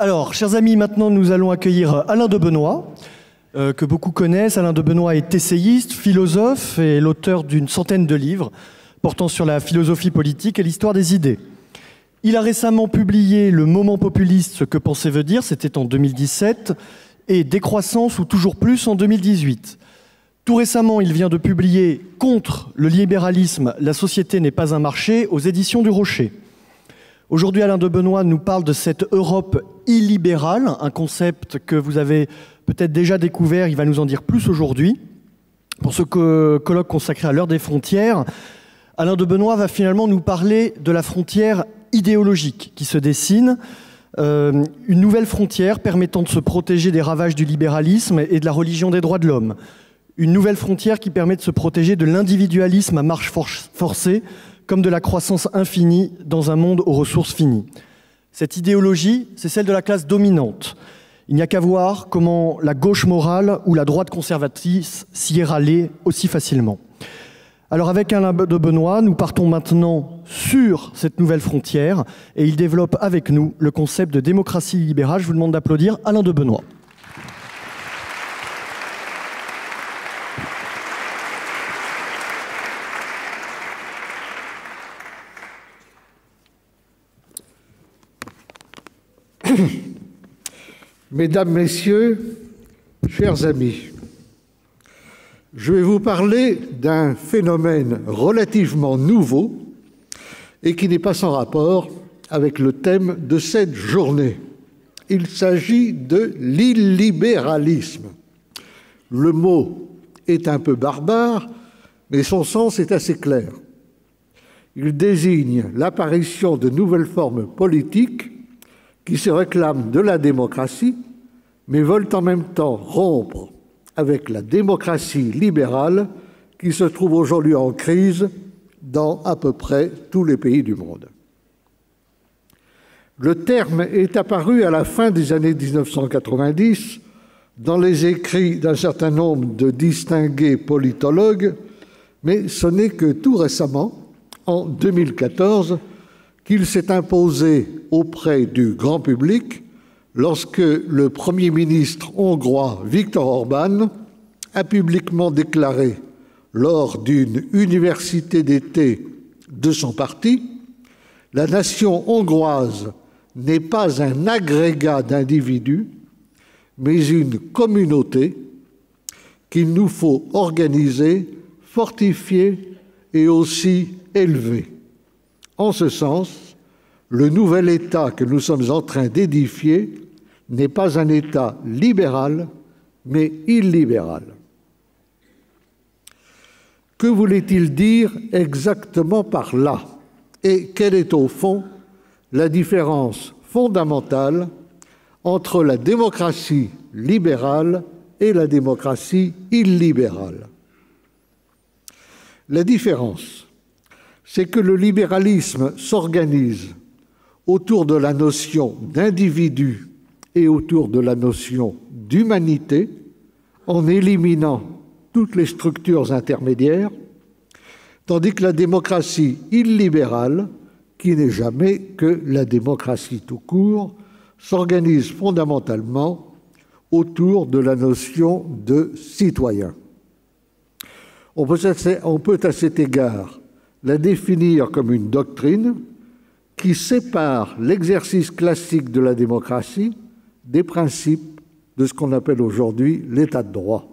Alors, chers amis, maintenant nous allons accueillir Alain de Benoist, que beaucoup connaissent. Alain de Benoist est essayiste, philosophe et l'auteur d'une centaine de livres portant sur la philosophie politique et l'histoire des idées. Il a récemment publié Le moment populiste, ce que penser veut dire, c'était en 2017, et Décroissance ou toujours plus en 2018. Tout récemment, il vient de publier Contre le libéralisme, la société n'est pas un marché aux éditions du Rocher. Aujourd'hui, Alain de Benoist nous parle de cette Europe illibérale, un concept que vous avez peut-être déjà découvert, il va nous en dire plus aujourd'hui. Pour ce colloque consacré à l'heure des frontières, Alain de Benoist va finalement nous parler de la frontière idéologique qui se dessine, une nouvelle frontière permettant de se protéger des ravages du libéralisme et de la religion des droits de l'homme. Une nouvelle frontière qui permet de se protéger de l'individualisme à marche forcée, comme de la croissance infinie dans un monde aux ressources finies. Cette idéologie, c'est celle de la classe dominante. Il n'y a qu'à voir comment la gauche morale ou la droite conservatrice s'y est râlée aussi facilement. Alors avec Alain de Benoist, nous partons maintenant sur cette nouvelle frontière et il développe avec nous le concept de démocratie libérale. Je vous demande d'applaudir Alain de Benoist. Mesdames, Messieurs, chers amis, je vais vous parler d'un phénomène relativement nouveau et qui n'est pas sans rapport avec le thème de cette journée. Il s'agit de l'illibéralisme. Le mot est un peu barbare, mais son sens est assez clair. Il désigne l'apparition de nouvelles formes politiques qui se réclament de la démocratie, mais veulent en même temps rompre avec la démocratie libérale qui se trouve aujourd'hui en crise dans à peu près tous les pays du monde. Le terme est apparu à la fin des années 1990 dans les écrits d'un certain nombre de distingués politologues, mais ce n'est que tout récemment, en 2014, qu'il s'est imposé auprès du grand public lorsque le Premier ministre hongrois Viktor Orbán a publiquement déclaré lors d'une université d'été de son parti « La nation hongroise n'est pas un agrégat d'individus, mais une communauté qu'il nous faut organiser, fortifier et aussi élever. » En ce sens, le nouvel État que nous sommes en train d'édifier n'est pas un État libéral, mais illibéral. Que voulait-il dire exactement par là? Et quelle est au fond la différence fondamentale entre la démocratie libérale et la démocratie illibérale? La différence, c'est que le libéralisme s'organise autour de la notion d'individu et autour de la notion d'humanité, en éliminant toutes les structures intermédiaires, tandis que la démocratie illibérale, qui n'est jamais que la démocratie tout court, s'organise fondamentalement autour de la notion de citoyen. On peut à cet égard la définir comme une doctrine qui sépare l'exercice classique de la démocratie des principes de ce qu'on appelle aujourd'hui l'état de droit.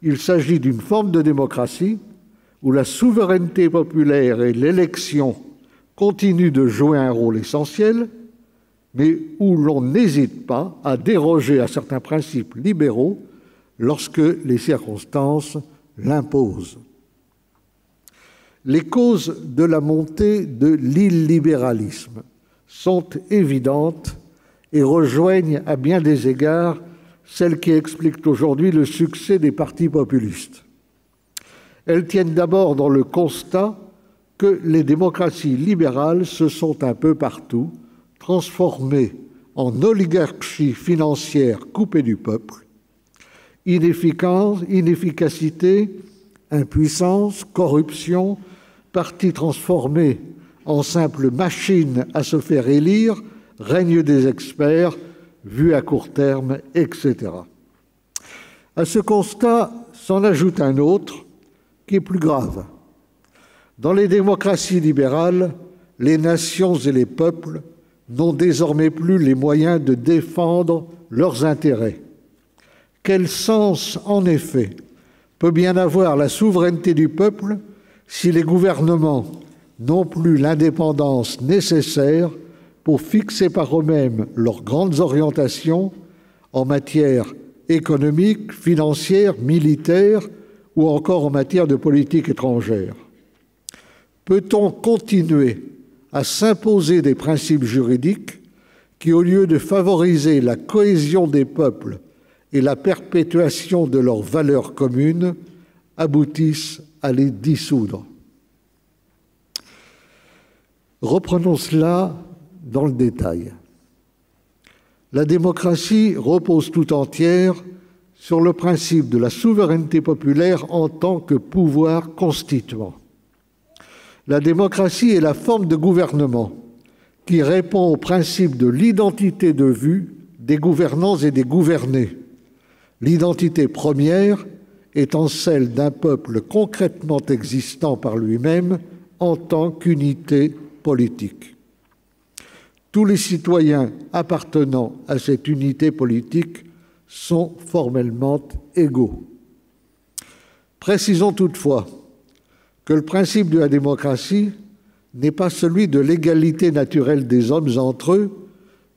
Il s'agit d'une forme de démocratie où la souveraineté populaire et l'élection continuent de jouer un rôle essentiel, mais où l'on n'hésite pas à déroger à certains principes libéraux lorsque les circonstances l'imposent. Les causes de la montée de l'illibéralisme sont évidentes et rejoignent à bien des égards celles qui expliquent aujourd'hui le succès des partis populistes. Elles tiennent d'abord dans le constat que les démocraties libérales se sont un peu partout transformées en oligarchie financière coupée du peuple, inefficacité, impuissance, corruption, partis transformés en simples machines à se faire élire règne des experts, vue à court terme, etc. À ce constat s'en ajoute un autre qui est plus grave. Dans les démocraties libérales, les nations et les peuples n'ont désormais plus les moyens de défendre leurs intérêts. Quel sens, en effet, peut bien avoir la souveraineté du peuple si les gouvernements n'ont plus l'indépendance nécessaire pour fixer par eux-mêmes leurs grandes orientations en matière économique, financière, militaire ou encore en matière de politique étrangère? Peut-on continuer à s'imposer des principes juridiques qui, au lieu de favoriser la cohésion des peuples et la perpétuation de leurs valeurs communes, aboutissent à les dissoudre? Reprenons cela dans le détail. La démocratie repose tout entière sur le principe de la souveraineté populaire en tant que pouvoir constituant. La démocratie est la forme de gouvernement qui répond au principe de l'identité de vue des gouvernants et des gouvernés, l'identité première étant celle d'un peuple concrètement existant par lui-même en tant qu'unité politique. Tous les citoyens appartenant à cette unité politique sont formellement égaux. Précisons toutefois que le principe de la démocratie n'est pas celui de l'égalité naturelle des hommes entre eux,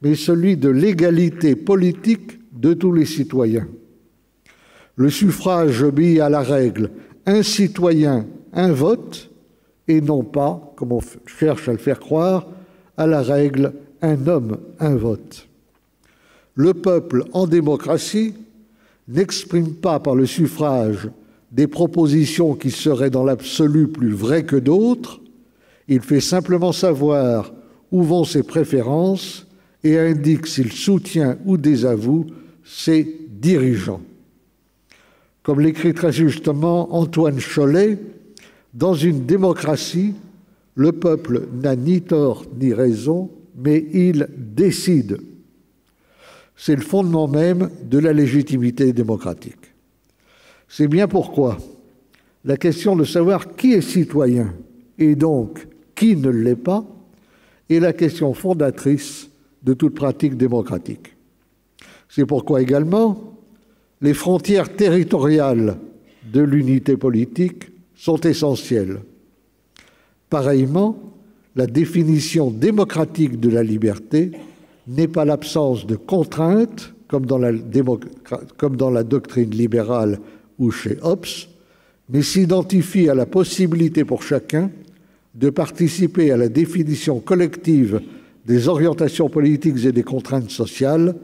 mais celui de l'égalité politique de tous les citoyens. Le suffrage obéit à la règle « un citoyen, un vote » et non pas, comme on cherche à le faire croire, à la règle « un homme, un vote ». Le peuple en démocratie n'exprime pas par le suffrage des propositions qui seraient dans l'absolu plus vraies que d'autres, il fait simplement savoir où vont ses préférences et indique s'il soutient ou désavoue ses dirigeants. Comme l'écrit très justement Antoine Chollet, dans une démocratie, le peuple n'a ni tort ni raison, mais il décide. C'est le fondement même de la légitimité démocratique. C'est bien pourquoi la question de savoir qui est citoyen et donc qui ne l'est pas est la question fondatrice de toute pratique démocratique. C'est pourquoi également les frontières territoriales de l'unité politique sont essentielles. Pareillement, la définition démocratique de la liberté n'est pas l'absence de contraintes, comme dans la doctrine libérale ou chez Hobbes, mais s'identifie à la possibilité pour chacun de participer à la définition collective des orientations politiques et des contraintes sociales.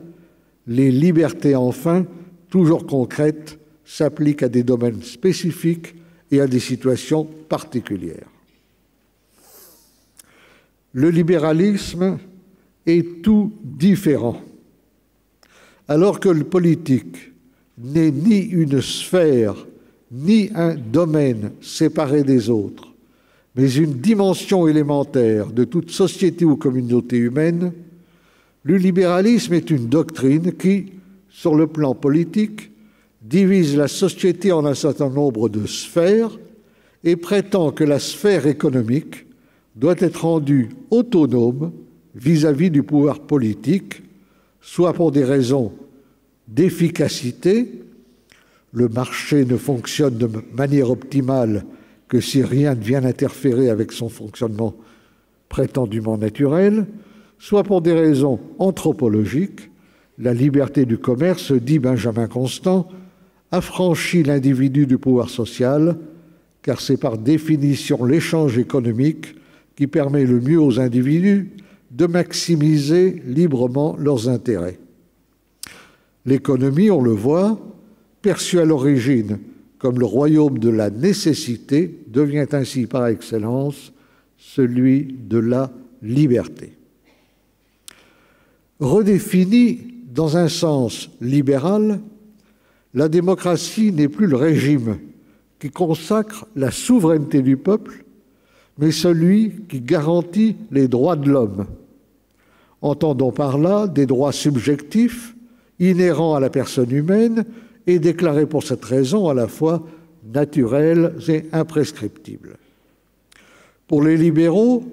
Les libertés, enfin, toujours concrètes, s'appliquent à des domaines spécifiques et à des situations particulières. Le libéralisme est tout différent. Alors que le politique n'est ni une sphère, ni un domaine séparé des autres, mais une dimension élémentaire de toute société ou communauté humaine, le libéralisme est une doctrine qui, sur le plan politique, divise la société en un certain nombre de sphères et prétend que la sphère économique doit être rendue autonome vis-à-vis du pouvoir politique, soit pour des raisons d'efficacité, le marché ne fonctionne de manière optimale que si rien ne vient interférer avec son fonctionnement prétendument naturel, soit pour des raisons anthropologiques, la liberté du commerce, dit Benjamin Constant, affranchit l'individu du pouvoir social, car c'est par définition l'échange économique qui permet le mieux aux individus de maximiser librement leurs intérêts. L'économie, on le voit, perçue à l'origine comme le royaume de la nécessité, devient ainsi par excellence celui de la liberté. Redéfinie dans un sens libéral, la démocratie n'est plus le régime qui consacre la souveraineté du peuple, mais celui qui garantit les droits de l'homme. Entendons par là des droits subjectifs, inhérents à la personne humaine et déclarés pour cette raison à la fois naturels et imprescriptibles. Pour les libéraux,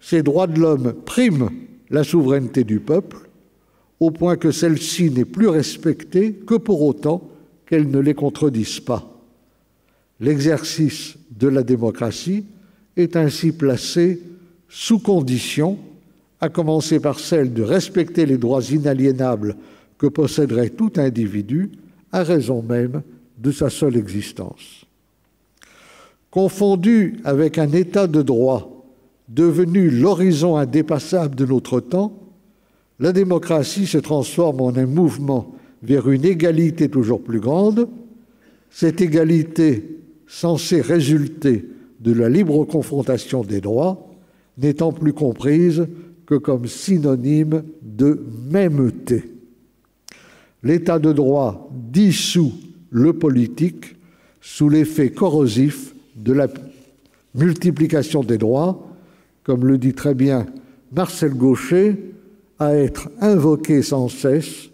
ces droits de l'homme priment la souveraineté du peuple, au point que celle-ci n'est plus respectée que pour autant qu'elle ne les contredise pas. L'exercice de la démocratie est ainsi placé sous condition, à commencer par celle de respecter les droits inaliénables que posséderait tout individu à raison même de sa seule existence. Confondu avec un état de droit devenu l'horizon indépassable de notre temps, la démocratie se transforme en un mouvement vers une égalité toujours plus grande, cette égalité censée résulter de la libre confrontation des droits, n'étant plus comprise que comme synonyme de mêmeté. L'état de droit dissout le politique sous l'effet corrosif de la multiplication des droits, comme le dit très bien Marcel Gauchet, à être invoqués sans cesse,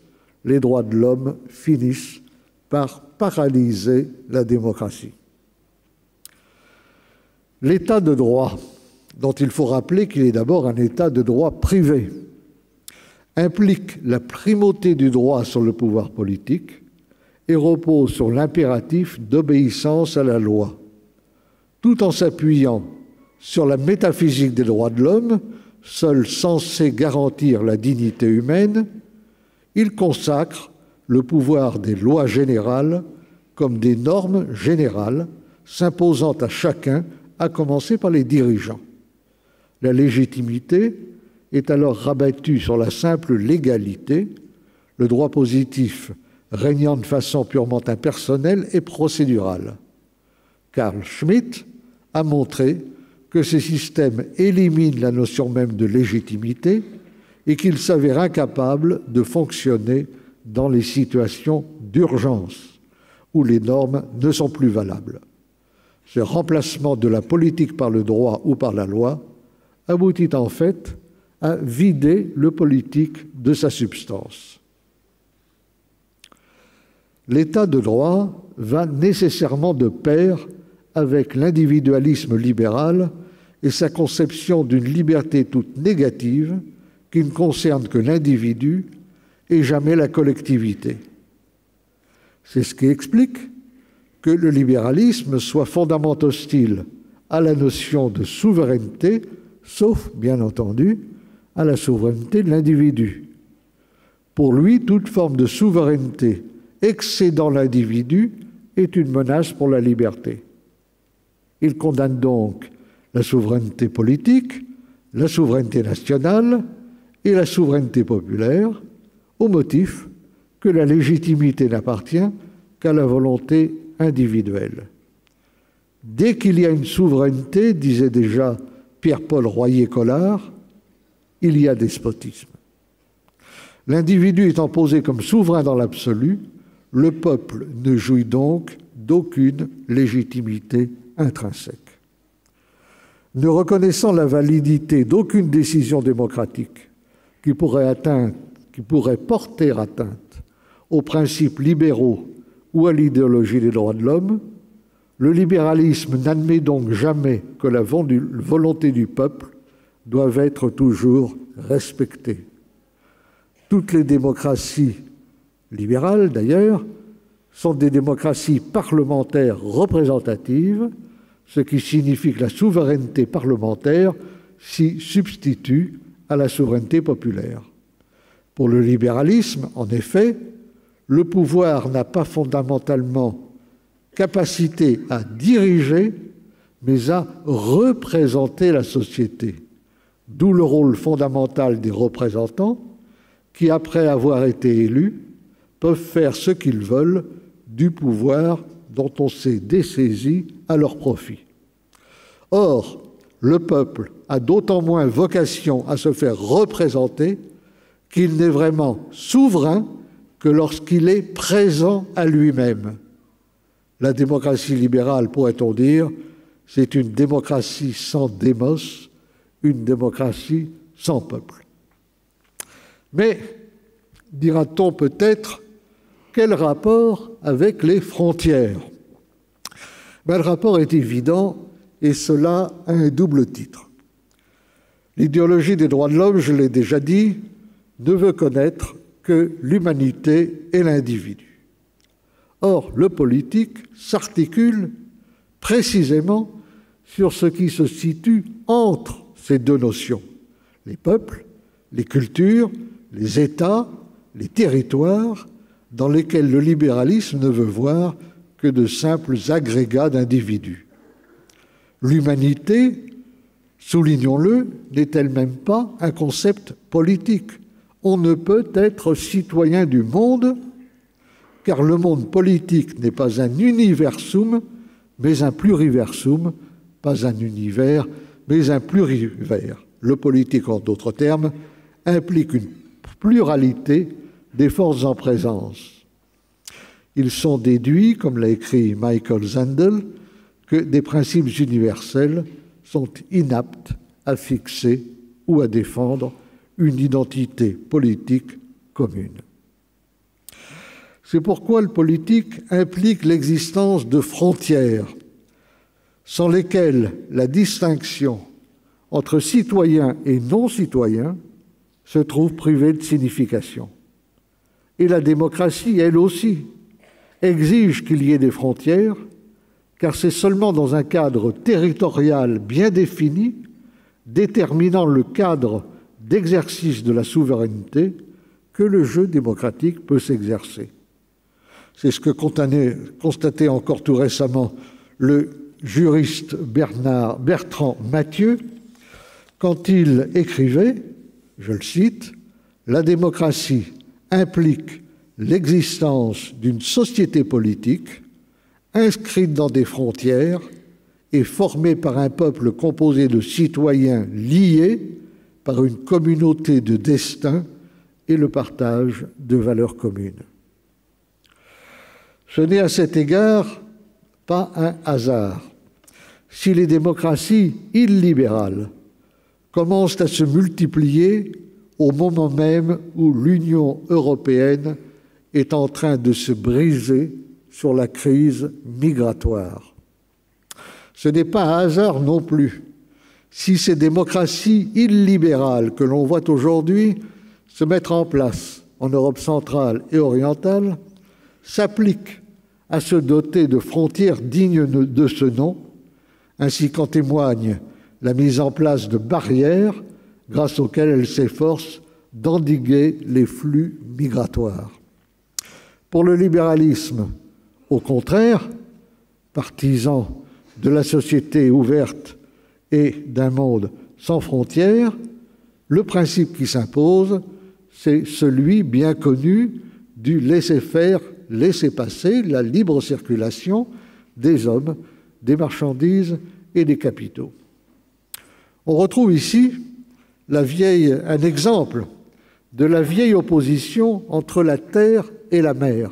les droits de l'homme finissent par paralyser la démocratie. L'état de droit, dont il faut rappeler qu'il est d'abord un état de droit privé, implique la primauté du droit sur le pouvoir politique et repose sur l'impératif d'obéissance à la loi. Tout en s'appuyant sur la métaphysique des droits de l'homme, seul censé garantir la dignité humaine, il consacre le pouvoir des lois générales comme des normes générales s'imposant à chacun, à commencer par les dirigeants. La légitimité est alors rabattue sur la simple légalité, le droit positif régnant de façon purement impersonnelle et procédurale. Carl Schmitt a montré que ces systèmes éliminent la notion même de légitimité et qu'ils s'avèrent incapables de fonctionner dans les situations d'urgence où les normes ne sont plus valables. Ce remplacement de la politique par le droit ou par la loi aboutit en fait à vider le politique de sa substance. L'état de droit va nécessairement de pair avec l'individualisme libéral et sa conception d'une liberté toute négative qui ne concerne que l'individu et jamais la collectivité. C'est ce qui explique que le libéralisme soit fondamentalement hostile à la notion de souveraineté, sauf, bien entendu, à la souveraineté de l'individu. Pour lui, toute forme de souveraineté excédant l'individu est une menace pour la liberté. Il condamne donc la souveraineté politique, la souveraineté nationale et la souveraineté populaire, au motif que la légitimité n'appartient qu'à la volonté individuelle. Dès qu'il y a une souveraineté, disait déjà Pierre-Paul Royer-Collard, il y a despotisme. L'individu étant posé comme souverain dans l'absolu, le peuple ne jouit donc d'aucune légitimité intrinsèque. Ne reconnaissant la validité d'aucune décision démocratique qui pourrait porter atteinte aux principes libéraux ou à l'idéologie des droits de l'homme, le libéralisme n'admet donc jamais que la volonté du peuple doive être toujours respectée. Toutes les démocraties libérales, d'ailleurs, sont des démocraties parlementaires représentatives, ce qui signifie que la souveraineté parlementaire s'y substitue à la souveraineté populaire. Pour le libéralisme, en effet, le pouvoir n'a pas fondamentalement capacité à diriger, mais à représenter la société, d'où le rôle fondamental des représentants qui, après avoir été élus, peuvent faire ce qu'ils veulent du pouvoir dont on s'est dessaisi à leur profit. Or, le peuple a d'autant moins vocation à se faire représenter qu'il n'est vraiment souverain que lorsqu'il est présent à lui-même. La démocratie libérale, pourrait-on dire, c'est une démocratie sans démos, une démocratie sans peuple. Mais, dira-t-on peut-être, quel rapport avec les frontières? Le rapport est évident, et cela a un double titre. L'idéologie des droits de l'homme, je l'ai déjà dit, ne veut connaître que l'humanité et l'individu. Or, le politique s'articule précisément sur ce qui se situe entre ces deux notions: les peuples, les cultures, les États, les territoires, dans lesquels le libéralisme ne veut voir que de simples agrégats d'individus. L'humanité, soulignons-le, n'est elle-même pas un concept politique. On ne peut être citoyen du monde, car le monde politique n'est pas un universum, mais un pluriversum, pas un univers, mais un plurivers. Le politique, en d'autres termes, implique une pluralité des forces en présence. Ils sont déduits, comme l'a écrit Michael Sandel, que des principes universels sont inaptes à fixer ou à défendre une identité politique commune. C'est pourquoi le politique implique l'existence de frontières sans lesquelles la distinction entre citoyens et non-citoyens se trouve privée de signification. Et la démocratie, elle aussi, exige qu'il y ait des frontières, car c'est seulement dans un cadre territorial bien défini, déterminant le cadre d'exercice de la souveraineté, que le jeu démocratique peut s'exercer. C'est ce que constatait encore tout récemment le juriste Bertrand Mathieu quand il écrivait, je le cite, « La démocratie implique l'existence d'une société politique inscrite dans des frontières et formée par un peuple composé de citoyens liés par une communauté de destin et le partage de valeurs communes. » Ce n'est à cet égard pas un hasard si les démocraties illibérales commencent à se multiplier au moment même où l'Union européenne est en train de se briser sur la crise migratoire. Ce n'est pas un hasard non plus si ces démocraties illibérales que l'on voit aujourd'hui se mettre en place en Europe centrale et orientale s'appliquent à se doter de frontières dignes de ce nom, ainsi qu'en témoigne la mise en place de barrières grâce auxquelles elles s'efforcent d'endiguer les flux migratoires. Pour le libéralisme, au contraire, partisan de la société ouverte et d'un monde sans frontières, le principe qui s'impose, c'est celui bien connu du laisser-faire, laisser-passer, la libre circulation des hommes, des marchandises et des capitaux. On retrouve ici un exemple de la vieille opposition entre la terre et la mer.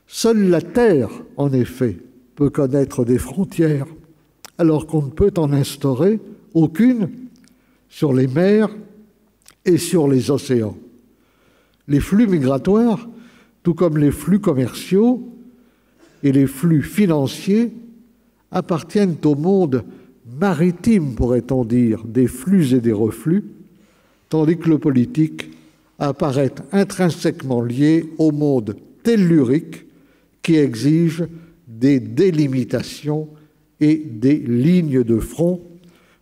Seule la terre, en effet, peut connaître des frontières, alors qu'on ne peut en instaurer aucune sur les mers et sur les océans. Les flux migratoires, tout comme les flux commerciaux et les flux financiers, appartiennent au monde maritime, pourrait-on dire, des flux et des reflux, tandis que le politique apparaît intrinsèquement lié au monde tellurique qui exige des délimitations et des lignes de front.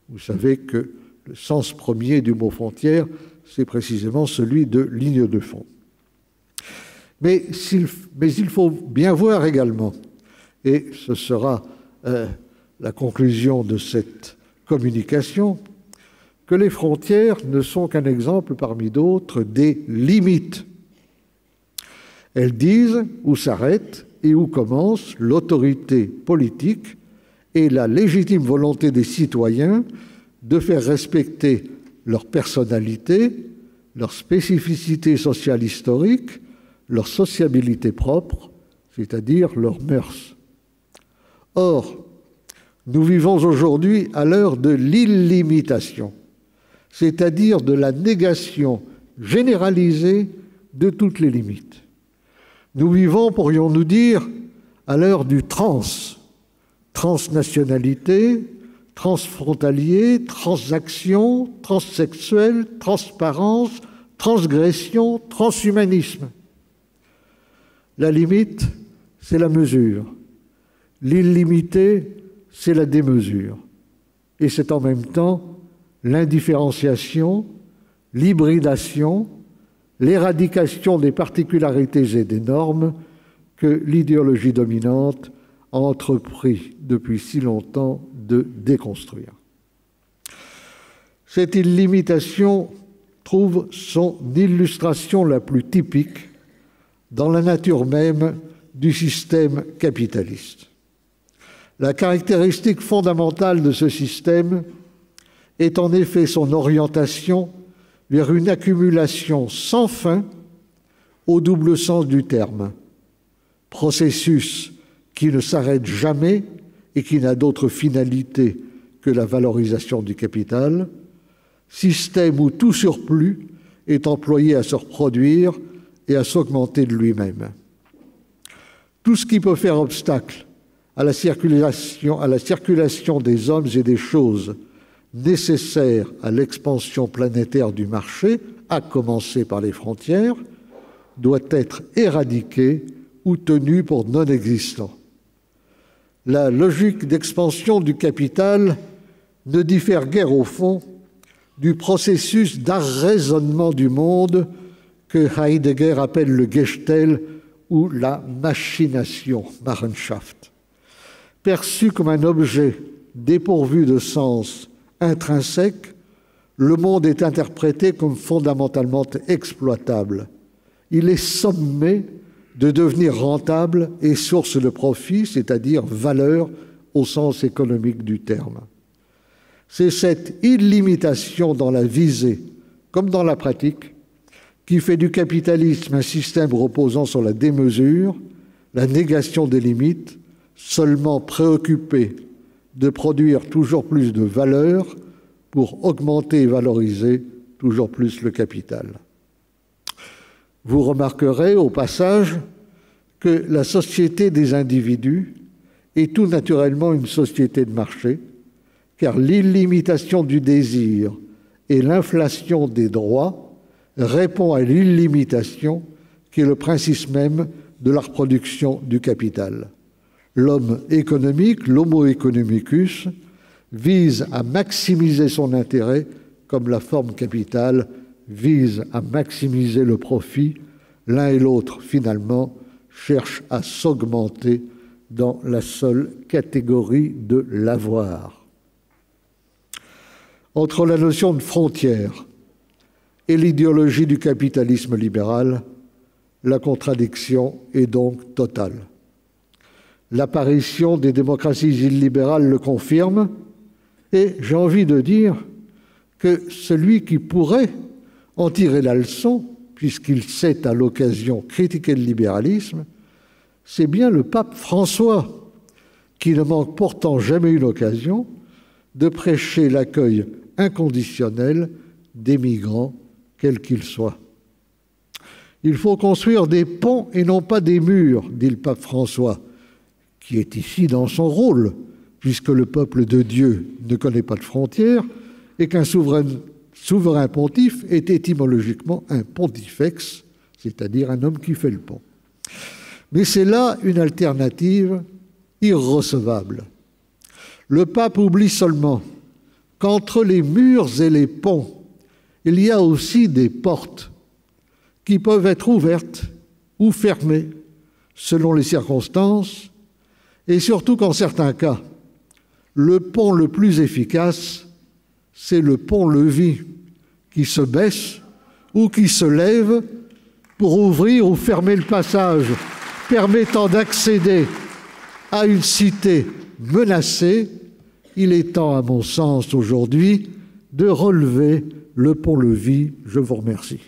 Vous savez que le sens premier du mot frontière, c'est précisément celui de ligne de front. Mais il faut bien voir également, et ce sera la conclusion de cette communication, que les frontières ne sont qu'un exemple parmi d'autres des limites. Elles disent où s'arrête et où commence l'autorité politique et la légitime volonté des citoyens de faire respecter leur personnalité, leur spécificité sociale historique, leur sociabilité propre, c'est-à-dire leurs mœurs. Or, nous vivons aujourd'hui à l'heure de l'illimitation, c'est-à-dire de la négation généralisée de toutes les limites. Nous vivons, pourrions-nous dire, à l'heure du transnationalité, transfrontalier, transaction, transsexuel, transparence, transgression, transhumanisme. La limite, c'est la mesure. L'illimité, c'est la démesure. Et c'est en même temps l'indifférenciation, l'hybridation, l'éradication des particularités et des normes que l'idéologie dominante a entrepris depuis si longtemps de déconstruire. Cette illimitation trouve son illustration la plus typique dans la nature même du système capitaliste. La caractéristique fondamentale de ce système est en effet son orientation vers une accumulation sans fin au double sens du terme, processus qui ne s'arrête jamais et qui n'a d'autre finalité que la valorisation du capital, système où tout surplus est employé à se reproduire et à s'augmenter de lui-même. Tout ce qui peut faire obstacle à la circulation des hommes et des choses nécessaires à l'expansion planétaire du marché, à commencer par les frontières, doit être éradiqué ou tenu pour non existant. La logique d'expansion du capital ne diffère guère au fond du processus d'arraisonnement du monde que Heidegger appelle le Gestell ou la machination, Machenschafт. Perçu comme un objet dépourvu de sens intrinsèque, le monde est interprété comme fondamentalement exploitable. Il est sommé de devenir rentable et source de profit, c'est-à-dire valeur au sens économique du terme. C'est cette illimitation dans la visée comme dans la pratique qui fait du capitalisme un système reposant sur la démesure, la négation des limites, seulement préoccupé de produire toujours plus de valeur pour augmenter et valoriser toujours plus le capital. Vous remarquerez au passage que la société des individus est tout naturellement une société de marché, car l'illimitation du désir et l'inflation des droits répond à l'illimitation qui est le principe même de la reproduction du capital. L'homme économique, l'homo economicus, vise à maximiser son intérêt comme la forme capitale vise à maximiser le profit. L'un et l'autre, finalement, cherchent à s'augmenter dans la seule catégorie de l'avoir. Entre la notion de frontière et l'idéologie du capitalisme libéral, la contradiction est donc totale. L'apparition des démocraties illibérales le confirme, et j'ai envie de dire que celui qui pourrait en tirer la leçon, puisqu'il sait à l'occasion critiquer le libéralisme, c'est bien le pape François, qui ne manque pourtant jamais eu l'occasion de prêcher l'accueil inconditionnel des migrants, quels qu'ils soient. Il faut construire des ponts et non pas des murs, dit le pape François, qui est ici dans son rôle, puisque le peuple de Dieu ne connaît pas de frontières et qu'un souverain pontife est étymologiquement un pontifex, c'est-à-dire un homme qui fait le pont. Mais c'est là une alternative irrecevable. Le pape oublie seulement qu'entre les murs et les ponts, il y a aussi des portes qui peuvent être ouvertes ou fermées selon les circonstances, et surtout qu'en certains cas, le pont le plus efficace, c'est le pont-levis qui se baisse ou qui se lève pour ouvrir ou fermer le passage, permettant d'accéder à une cité menacée. Il est temps, à mon sens, aujourd'hui, de relever le pont-levis. Je vous remercie.